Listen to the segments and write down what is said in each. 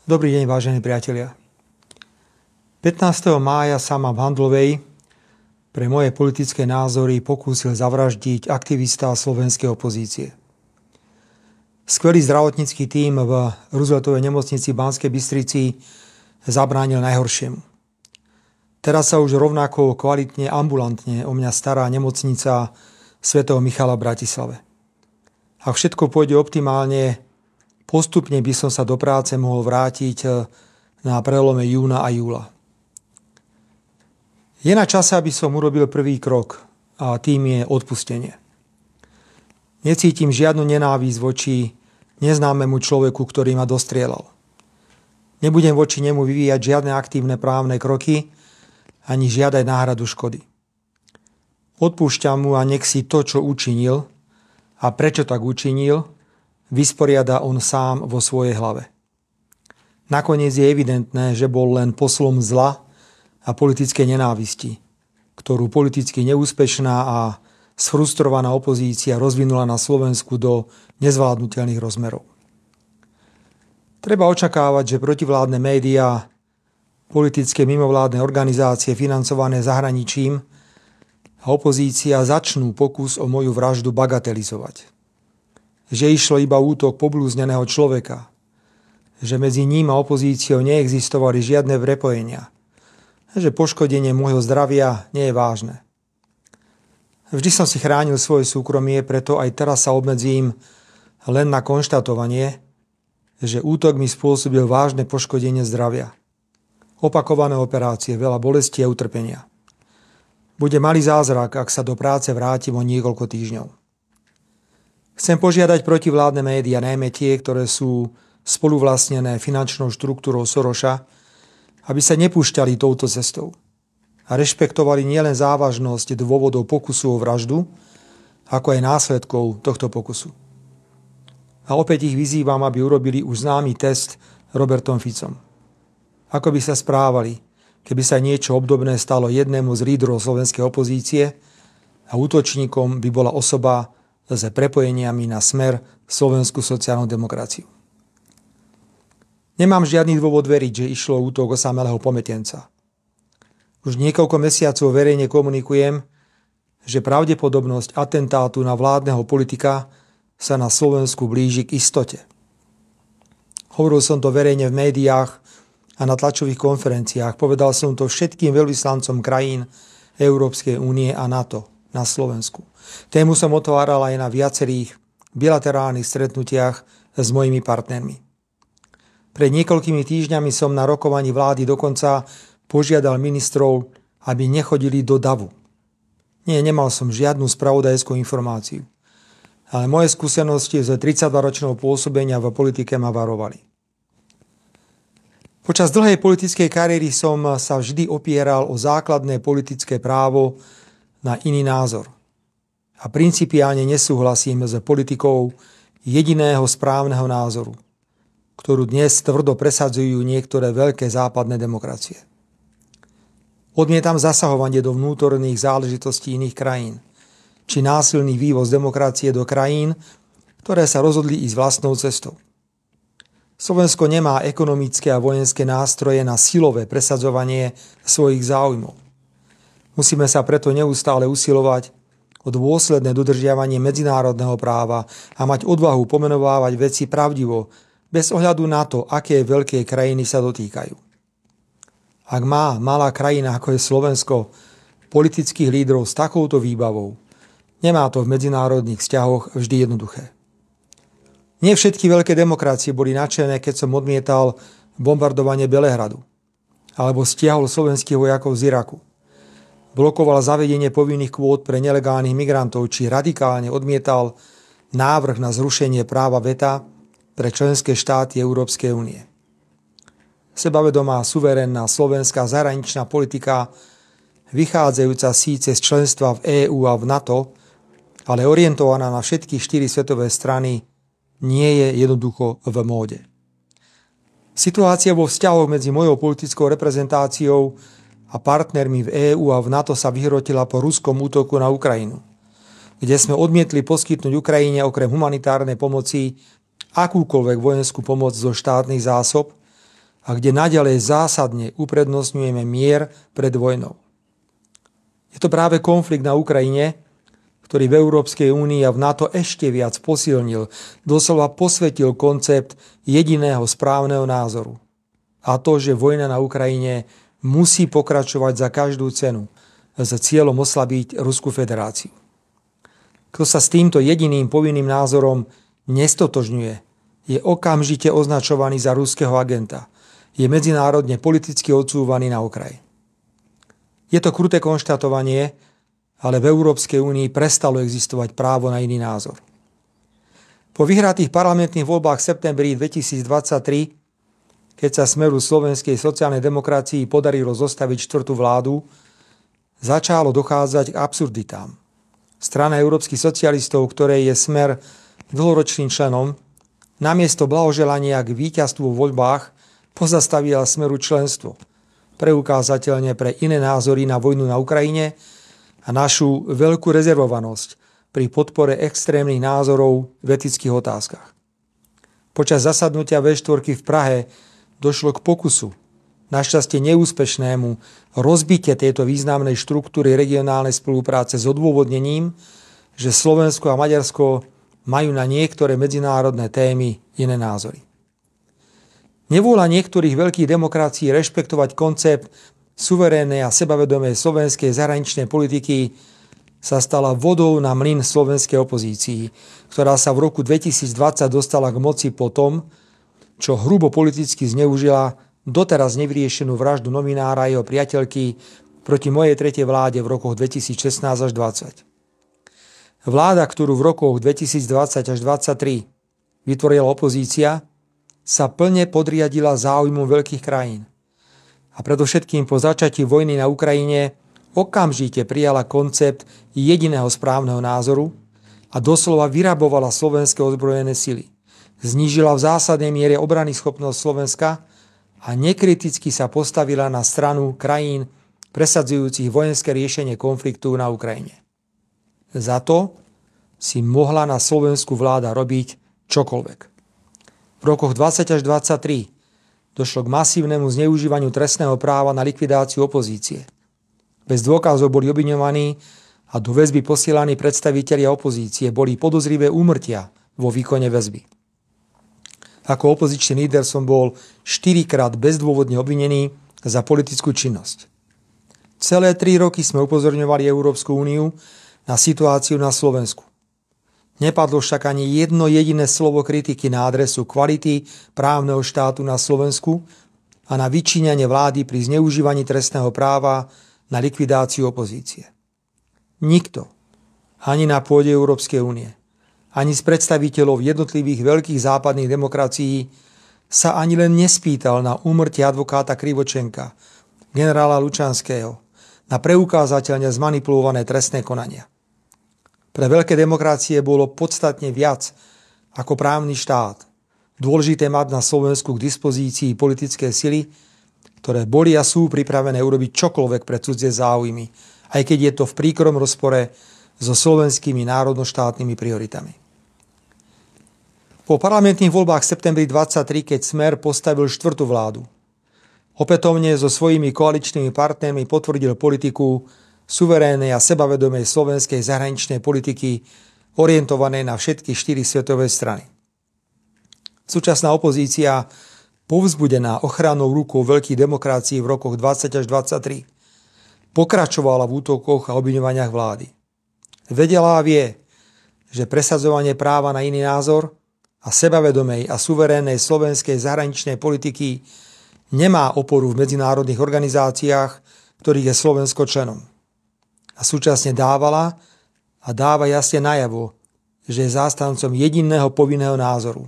Dobrý deň, vážení priatelia. 15. mája sa ma v Handlovej pre moje politické názory pokúsil zavraždiť aktivista slovenskej opozície. Skvelý zdravotnícky tím v Rooseveltovej nemocnici v Banskej Bystrici zabránil najhoršiemu. Teraz sa už rovnako kvalitne ambulantne o mňa stará nemocnica svätého Michala v Bratislave. Ak všetko pôjde optimálne, postupne by som sa do práce mohol vrátiť na prelome júna a júla. Je na čase, aby som urobil prvý krok a tým je odpustenie. Necítim žiadnu nenávisť voči neznámemu človeku, ktorý ma dostrielal. Nebudem voči nemu vyvíjať žiadne aktívne právne kroky ani žiadať náhradu škody. Odpúšťam mu a nech si to, čo učinil a prečo tak učinil, vysporiada on sám vo svojej hlave. Nakoniec je evidentné, že bol len poslom zla a politické nenávisti, ktorú politicky neúspešná a sfrustrovaná opozícia rozvinula na Slovensku do nezvládnutelných rozmerov. Treba očakávať, že protivládne médiá, politické mimovládne organizácie financované zahraničím a opozícia začnú pokus o moju vraždu bagatelizovať. Že išlo iba útok poblúzneného človeka, že medzi ním a opozíciou neexistovali žiadne prepojenia, že poškodenie môjho zdravia nie je vážne. Vždy som si chránil svoje súkromie, preto aj teraz sa obmedzím len na konštatovanie, že útok mi spôsobil vážne poškodenie zdravia. Opakované operácie, veľa bolesti a utrpenia. Bude malý zázrak, ak sa do práce vrátim o niekoľko týždňov. Chcem požiadať protivládne médiá, najmä tie, ktoré sú spoluvlastnené finančnou štruktúrou Soroša, aby sa nepúšťali touto cestou a rešpektovali nielen závažnosť dôvodov pokusu o vraždu, ako aj následkov tohto pokusu. A opäť ich vyzývam, aby urobili už známy test Robertom Ficom. Ako by sa správali, keby sa niečo obdobné stalo jednému z lídrov slovenskej opozície a útočníkom by bola osoba s prepojeniami na Smer, slovenskú sociálnu demokraciu. Nemám žiadny dôvod veriť, že išlo o útok osamelého pometenca. Už niekoľko mesiacov verejne komunikujem, že pravdepodobnosť atentátu na vládneho politika sa na Slovensku blíži k istote. Hovoril som to verejne v médiách a na tlačových konferenciách. Povedal som to všetkým veľvyslancom krajín Európskej únie a NATO na Slovensku. Tému som otváral aj na viacerých bilaterálnych stretnutiach s mojimi partnermi. Pred niekoľkými týždňami som na rokovaní vlády dokonca požiadal ministrov, aby nechodili do davu. Nie, nemal som žiadnu spravodajskú informáciu. Ale moje skúsenosti z 32-ročného pôsobenia v politike ma varovali. Počas dlhej politickej kariéry som sa vždy opieral o základné politické právo na iný názor. A principiálne nesúhlasím s politikou jediného správneho názoru, ktorú dnes tvrdo presadzujú niektoré veľké západné demokracie. Odmietam zasahovanie do vnútorných záležitostí iných krajín, či násilný vývoz demokracie do krajín, ktoré sa rozhodli ísť vlastnou cestou. Slovensko nemá ekonomické a vojenské nástroje na silové presadzovanie svojich záujmov. Musíme sa preto neustále usilovať o dôsledné dodržiavanie medzinárodného práva a mať odvahu pomenovávať veci pravdivo, bez ohľadu na to, aké veľké krajiny sa dotýkajú. Ak má malá krajina, ako je Slovensko, politických lídrov s takouto výbavou, nemá to v medzinárodných vzťahoch vždy jednoduché. Nie všetky veľké demokracie boli nadšené, keď som odmietal bombardovanie Belehradu alebo stiahol slovenských vojakov z Iraku. Blokoval zavedenie povinných kvót pre nelegálnych migrantov, či radikálne odmietal návrh na zrušenie práva veta pre členské štáty Európskej únie. Sebavedomá, suverénna slovenská zahraničná politika, vychádzajúca síce z členstva v EÚ a v NATO, ale orientovaná na všetky 4 svetové strany, nie je jednoducho v móde. Situácia vo vzťahoch medzi mojou politickou reprezentáciou a partnermi v EÚ a v NATO sa vyhrotila po ruskom útoku na Ukrajinu, kde sme odmietli poskytnúť Ukrajine okrem humanitárnej pomoci akúkoľvek vojenskú pomoc zo štátnych zásob a kde naďalej zásadne uprednostňujeme mier pred vojnou. Je to práve konflikt na Ukrajine, ktorý v Európskej únii a v NATO ešte viac posilnil, doslova posvetil koncept jediného správneho názoru. A to, že vojna na Ukrajine musí pokračovať za každú cenu s cieľom oslabiť Ruskú federáciu. Kto sa s týmto jediným povinným názorom nestotožňuje, je okamžite označovaný za ruského agenta. Je medzinárodne politicky odsúvaný na okraj. Je to kruté konštatovanie, ale v Európskej únii prestalo existovať právo na iný názor. Po vyhratých parlamentných voľbách v septembri 2023, keď sa Smeru slovenskej sociálnej demokracii podarilo zostaviť štvrtú vládu, začalo dochádzať k absurditám. Strana európskych socialistov, ktorej je Smer dlhoročným členom, namiesto blahoželania k víťazstvu v voľbách pozastavila Smeru členstvo, preukázateľne pre iné názory na vojnu na Ukrajine a našu veľkú rezervovanosť pri podpore extrémnych názorov v etických otázkach. Počas zasadnutia V4 v Prahe došlo k pokusu, našťastie neúspešnému, rozbitie tejto významnej štruktúry regionálnej spolupráce s odôvodnením, že Slovensko a Maďarsko majú na niektoré medzinárodné témy iné názory. Nevôľa niektorých veľkých demokracií rešpektovať koncept suverénnej a sebavedomej slovenskej zahraničnej politiky sa stala vodou na mlyn slovenskej opozícii, ktorá sa v roku 2020 dostala k moci po tom, čo hrubo politicky zneužila doteraz nevyriešenú vraždu novinára a jeho priateľky proti mojej tretej vláde v rokoch 2016 až 2020. Vláda, ktorú v rokoch 2020 až 2023 vytvorila opozícia, sa plne podriadila záujmom veľkých krajín. A predovšetkým po začatí vojny na Ukrajine okamžite prijala koncept jediného správneho názoru a doslova vyrabovala slovenské ozbrojené sily. Znížila v zásadnej miere obranyschopnosť Slovenska a nekriticky sa postavila na stranu krajín presadzujúcich vojenské riešenie konfliktu na Ukrajine. Za to si mohla na Slovensku vláda robiť čokoľvek. V rokoch 20 až 23 došlo k masívnemu zneužívaniu trestného práva na likvidáciu opozície. Bez dôkazov boli obviňovaní a do väzby posielaní predstavitelia opozície, boli podozrivé úmrtia vo výkone väzby. Ako opozičný líder som bol 4-krát bezdôvodne obvinený za politickú činnosť. Celé 3 roky sme upozorňovali Európsku úniu na situáciu na Slovensku. Nepadlo však ani jedno jediné slovo kritiky na adresu kvality právneho štátu na Slovensku a na vyčíňanie vlády pri zneužívaní trestného práva na likvidáciu opozície. Nikto, ani na pôde Európskej únie, ani z predstaviteľov jednotlivých veľkých západných demokracií sa ani len nespýtal na úmrtie advokáta Krivočenka, generála Lučanského, na preukázateľne zmanipulované trestné konania. Pre veľké demokracie bolo podstatne viac ako právny štát dôležité mať na Slovensku k dispozícii politické sily, ktoré boli a sú pripravené urobiť čokoľvek pre cudzie záujmy, aj keď je to v príkrom rozpore so slovenskými národnoštátnymi prioritami. Po parlamentných voľbách v septembri 23, keď Smer postavil štvrtú vládu, opätovne so svojimi koaličnými partnermi potvrdil politiku suverénnej a sebavedomej slovenskej zahraničnej politiky orientovanej na všetky 4 svetové strany. Súčasná opozícia, povzbudená ochrannou rukou veľkých demokracií v rokoch 20 až 23, pokračovala v útokoch a obviňovaniach vlády. Vedela a vie, že presadzovanie práva na iný názor a sebavedomej a suverénnej slovenskej zahraničnej politiky nemá oporu v medzinárodných organizáciách, ktorých je Slovensko členom. A súčasne dávala a dáva jasne najavo, že je zástancom jediného povinného názoru.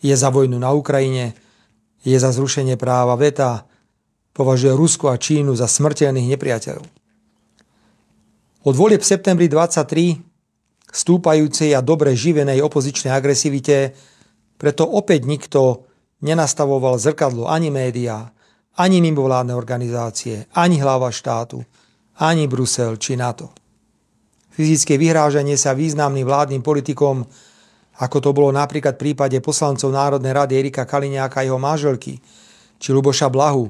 Je za vojnu na Ukrajine, je za zrušenie práva veta, považuje Rusko a Čínu za smrteľných nepriateľov. Od volieb v septembri 23 stúpajúcej a dobre živenej opozičnej agresivite preto opäť nikto nenastavoval zrkadlo ani médiá, ani mimovládne organizácie, ani hlava štátu, ani Brusel či NATO. Fyzické vyhrážanie sa významným vládnym politikom, ako to bolo napríklad v prípade poslancov Národnej rady Erika Kaliňáka a jeho manželky, či Ľuboša Blahu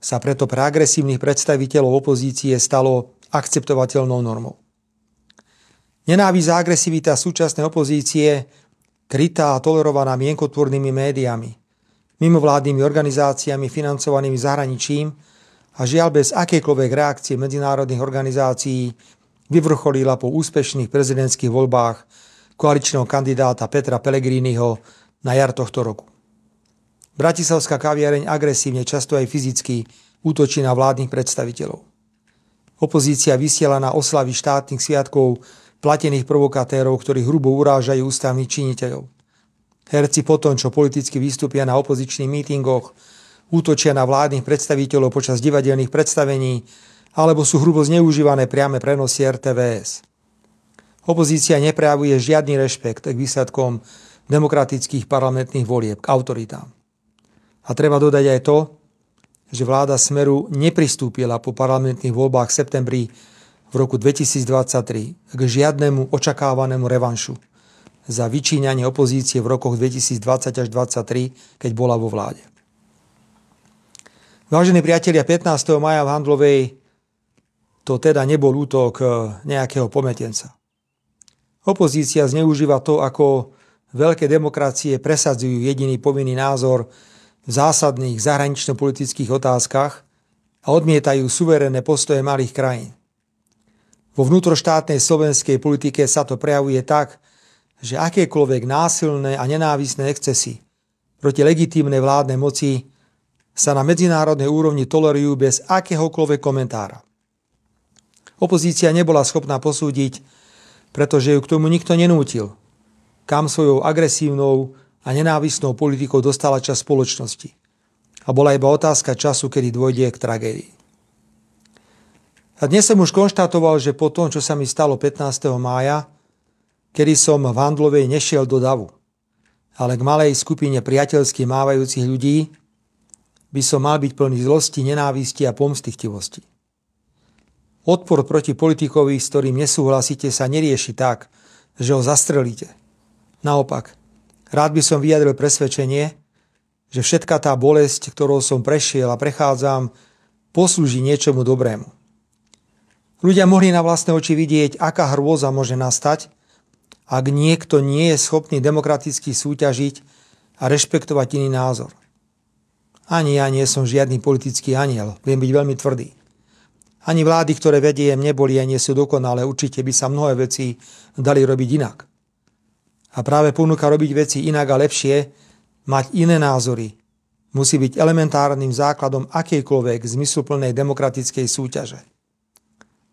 sa preto pre agresívnych predstaviteľov opozície stalo akceptovateľnou normou. Nenávisť a agresivita súčasnej opozície, krytá a tolerovaná mienkotvornými médiami, mimovládnymi organizáciami financovanými zahraničím a žiaľ bez akejkoľvek reakcie medzinárodných organizácií vyvrcholila po úspešných prezidentských voľbách koaličného kandidáta Petra Pellegriniho na jar tohto roku. Bratislavská kaviareň agresívne, často aj fyzicky, útočí na vládnych predstaviteľov. Opozícia vysiela na oslavy štátnych sviatkov platených provokatérov, ktorí hrubo urážajú ústavných činiteľov. Herci potom, čo politicky vystúpia na opozičných mítingoch, útočia na vládnych predstaviteľov počas divadelných predstavení alebo sú hrubo zneužívané priame prenosy RTVS. Opozícia neprejavuje žiadny rešpekt k výsledkom demokratických parlamentných volieb, k autoritám. A treba dodať aj to, že vláda Smeru nepristúpila po parlamentných voľbách v septembri v roku 2023 k žiadnemu očakávanému revanšu za vyčíňanie opozície v rokoch 2020 až 2023, keď bola vo vláde. Vážení priatelia, 15. mája v Handlovej to teda nebol útok nejakého pometenca. Opozícia zneužíva to, ako veľké demokracie presadzujú jediný povinný názor v zásadných zahranično-politických otázkach a odmietajú suverénne postoje malých krajín. Vo vnútroštátnej slovenskej politike sa to prejavuje tak, že akékoľvek násilné a nenávisné excesy proti legitímnej vládnej moci sa na medzinárodnej úrovni tolerujú bez akéhokoľvek komentára. Opozícia nebola schopná posúdiť, pretože ju k tomu nikto nenútil, kam svojou agresívnou a nenávisnou politikou dostala časť spoločnosti. A bola iba otázka času, kedy dôjde k tragédii. A dnes som už konštatoval, že po tom, čo sa mi stalo 15. mája, kedy som v Handlovej nešiel do davu, ale k malej skupine priateľsky mávajúcich ľudí, by som mal byť plný zlosti, nenávisti a pomstychtivosti. Odpor proti politikovi, s ktorým nesúhlasíte, sa nerieši tak, že ho zastrelíte. Naopak, rád by som vyjadril presvedčenie, že všetka tá bolesť, ktorou som prešiel a prechádzam, poslúži niečomu dobrému. Ľudia mohli na vlastné oči vidieť, aká hrôza môže nastať, ak niekto nie je schopný demokraticky súťažiť a rešpektovať iný názor. Ani ja nie som žiadny politický anjel, viem byť veľmi tvrdý. Ani vlády, ktoré vediem, neboli a nie sú dokonalé, určite by sa mnohé veci dali robiť inak. A práve ponuka robiť veci inak a lepšie, mať iné názory, musí byť elementárnym základom akejkoľvek zmysluplnej demokratickej súťaže.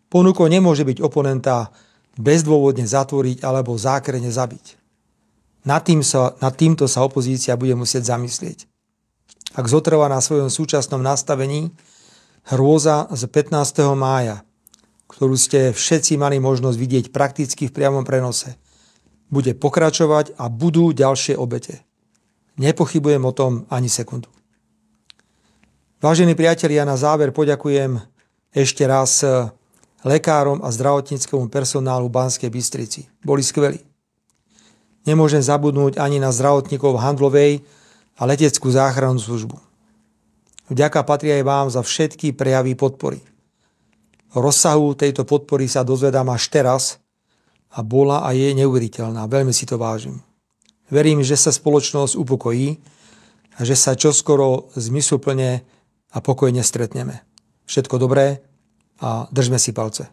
Ponukou nemôže byť oponenta bezdôvodne zatvoriť alebo zákrene zabiť. Nad týmto sa opozícia bude musieť zamyslieť. Ak zotrvá na svojom súčasnom nastavení, hrôza z 15. mája, ktorú ste všetci mali možnosť vidieť prakticky v priamom prenose, bude pokračovať a budú ďalšie obete. Nepochybujem o tom ani sekundu. Vážení priatelia, na záver poďakujem ešte raz lekárom a zdravotníckemu personálu v Banskej Bystrici. Boli skvelí. Nemôžem zabudnúť ani na zdravotníkov v Handlovej a leteckú záchrannú službu. Vďaka patrí aj vám za všetky prejavy podpory. O rozsahu tejto podpory sa dozvedám až teraz a bola a je neuveriteľná. Veľmi si to vážim. Verím, že sa spoločnosť upokojí a že sa čoskoro zmysluplne a pokojne stretneme. Všetko dobré a držme si palce.